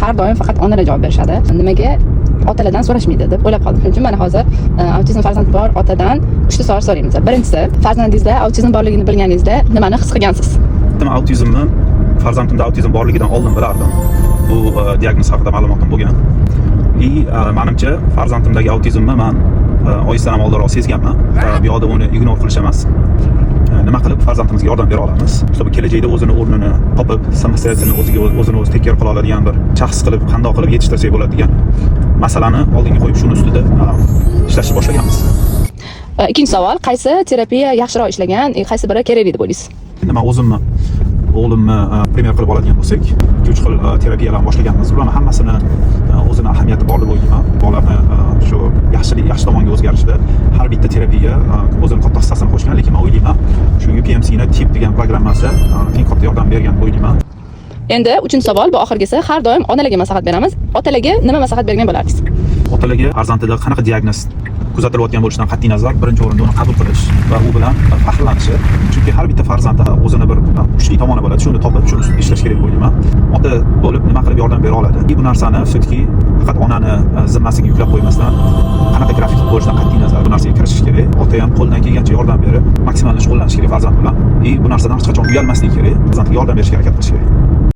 har doim faqat onalar javob berishadi. Nimaga otalardan so'rashmaydi deb o'ylab qoldim. Shuning uchun mana hozir autizm farzandi bor otadan 3 ta savol so'raymiz. Birinchisi, farzandingizda autizm borligini bilganingizda nimani his qilgansiz? Autizmni farzandimda autizm borligidan oldin bilardim. Bu diagnoz haqida ma'lumotim bo'lgan. Menimcha farzandimdagi autizmni men oyisidan oldinroq sezganman. Bu yoqda uni ignor qilish emas. Nima qilib farzandimizga yordam bera olamiz? Ustob kelajakda o'zini o'rnini topib, samosiyasini o'zini o'zi take care qila oladigan bir shaxs qilib, qandoq qilib yetishtirsak bo'ladigan masalani oldinga qo'yib shuni ustida ishlashni boshlaganmiz. Ikkinchi savol, qaysi terapiya yaxshiroq ishlagan, qaysi biri kerak deb o'ylaysiz? Men o'zimni o'g'limni primer qilib oladigan bo'lsak, 2-3 xil terapiyalarni boshlaganmiz. Ularning hammasini o'zini ahamiyati bor deb o'ylayman. Bolani shu yaxshi tomonga o'zgarishda har bitta terapiya o'zining katta hissasini qo'shgan, lekin men o'ylayman, shu UPMC'ni tip degan programmasi eng katta yordam bergan deb o'ylayman. Endi uchinchi savol, bu oxirgisi, har doim onalarga maslahat beramiz. Otalarga nima maslahat bergan bo'lardingiz? Otalarga farzandida qanaqa diagnoz kuzatilayotgan bo'lishidan qat'iy nazar birinchi o'rinda uni qabul qilish va u bilan faxrlanishi. Chunki har bitta farzandda o'zini bir kuchli tomoni bo'ladi, shuni topib, shuni ustida ishlash kerak deb o'ylayman. Ota bo'lib nima qilib yordam bera oladi? Bu narsani sutki faqat onani zimmasiga yuklab qo'ymasdan qanaqa grafik bo'lishidan qat'iy nazar bu narsaga kirishish kerak. Ota ham qo'ldan kelgancha yordam berib, maksimal shug'ullanish kerak farzand bilan. Bu narsadan hech qachon uyalmaslik kerak. Farzandga yordam berishga harakat qilish kerak.